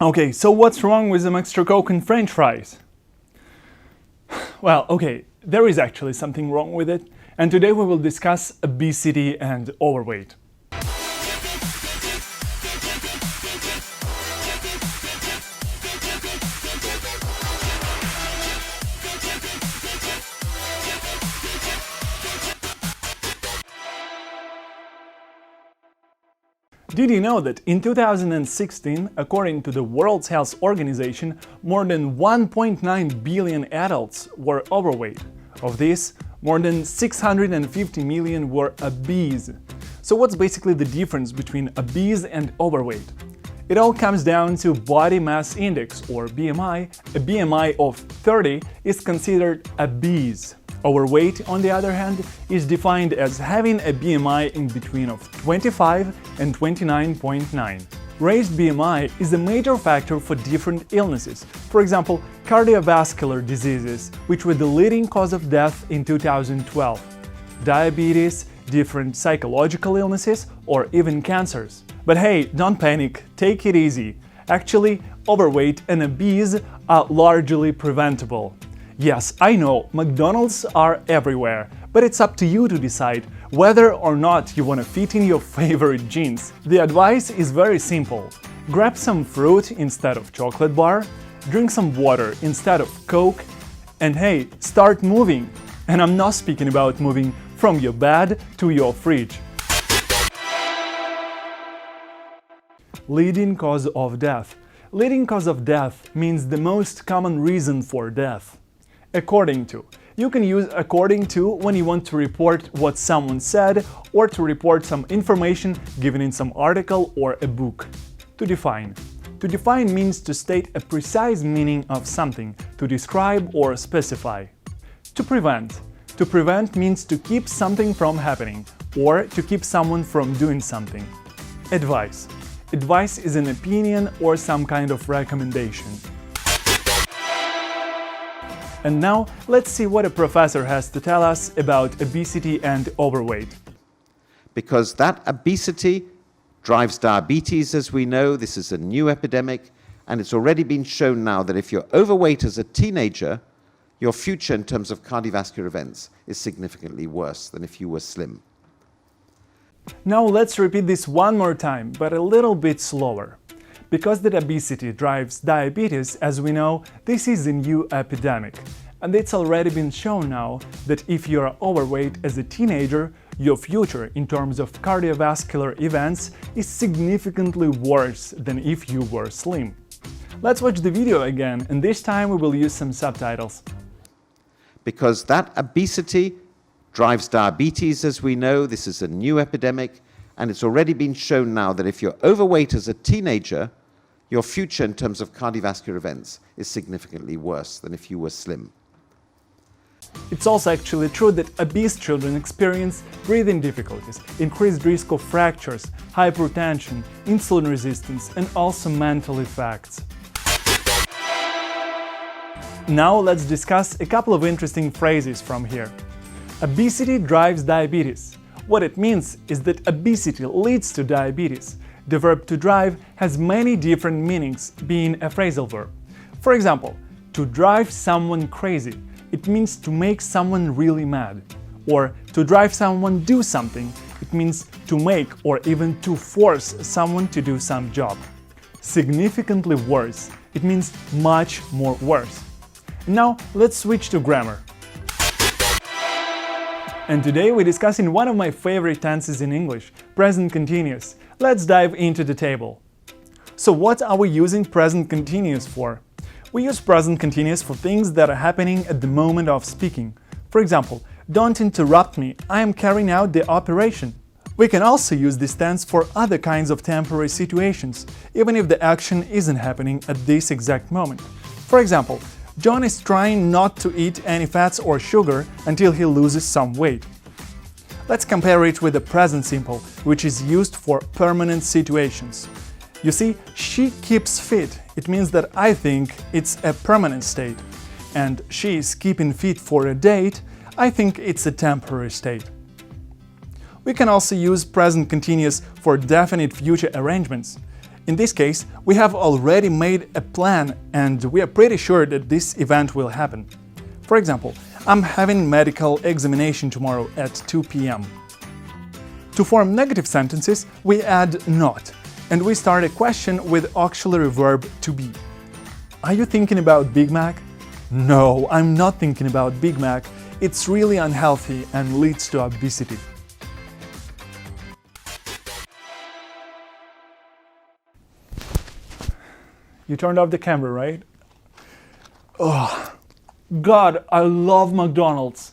Okay, so what's wrong with some extra Coke and French fries? Well, okay, there is actually something wrong with it, and today we will discuss obesity and overweight. Did you know that in 2016, according to the World Health Organization, more than 1.9 billion adults were overweight? Of these, more than 650 million were obese. So what's basically the difference between obese and overweight? It all comes down to body mass index, or BMI. A BMI of 30 is considered obese. Overweight, on the other hand, is defined as having a BMI in between of 25 and 29.9. Raised BMI is a major factor for different illnesses, for example, cardiovascular diseases, which were the leading cause of death in 2012, diabetes, different psychological illnesses, or even cancers. But hey, don't panic, take it easy. Actually, overweight and obese are largely preventable. Yes, I know, McDonald's are everywhere, but it's up to you to decide whether or not you want to fit in your favorite jeans. The advice is very simple. Grab some fruit instead of chocolate bar, drink some water instead of Coke, and hey, start moving. And I'm not speaking about moving from your bed to your fridge. Leading cause of death. Leading cause of death means the most common reason for death. According to. You can use according to when you want to report what someone said or to report some information given in some article or a book. To define. To define means to state a precise meaning of something, to describe or specify. To prevent. To prevent means to keep something from happening or to keep someone from doing something. Advice. Advice is an opinion or some kind of recommendation. And now, let's see what a professor has to tell us about obesity and overweight. Because that obesity drives diabetes, as we know. This is a new epidemic, and it's already been shown now that if you're overweight as a teenager, your future in terms of cardiovascular events is significantly worse than if you were slim. Now let's repeat this one more time, but a little bit slower. Because that obesity drives diabetes, as we know, this is a new epidemic. And it's already been shown now that if you are overweight as a teenager, your future in terms of cardiovascular events is significantly worse than if you were slim. Let's watch the video again, and this time we will use some subtitles. Because that obesity drives diabetes, as we know. This is a new epidemic, and it's already been shown now that if you're overweight as a teenager, your future in terms of cardiovascular events is significantly worse than if you were slim. It's also actually true that obese children experience breathing difficulties, increased risk of fractures, hypertension, insulin resistance, and also mental effects. Now let's discuss a couple of interesting phrases from here. Obesity drives diabetes. What it means is that obesity leads to diabetes. The verb to drive has many different meanings, being a phrasal verb. For example, to drive someone crazy, it means to make someone really mad. Or to drive someone do something, it means to make or even to force someone to do some job. Significantly worse, it means much more worse. Now let's switch to grammar. And today we're discussing one of my favorite tenses in English, present continuous. Let's dive into the table. So what are we using present continuous for? We use present continuous for things that are happening at the moment of speaking. For example, don't interrupt me, I am carrying out the operation. We can also use this tense for other kinds of temporary situations, even if the action isn't happening at this exact moment. For example, John is trying not to eat any fats or sugar until he loses some weight. Let's compare it with the present simple, which is used for permanent situations. You see, she keeps fit. It means that I think it's a permanent state. And she is keeping fit for a date. I think it's a temporary state. We can also use present continuous for definite future arrangements. In this case, we have already made a plan and we are pretty sure that this event will happen. For example, I'm having medical examination tomorrow at 2 p.m. To form negative sentences, we add not, and we start a question with auxiliary verb to be. Are you thinking about Big Mac? No, I'm not thinking about Big Mac. It's really unhealthy and leads to obesity. You turned off the camera, right? Oh, God, I love McDonald's.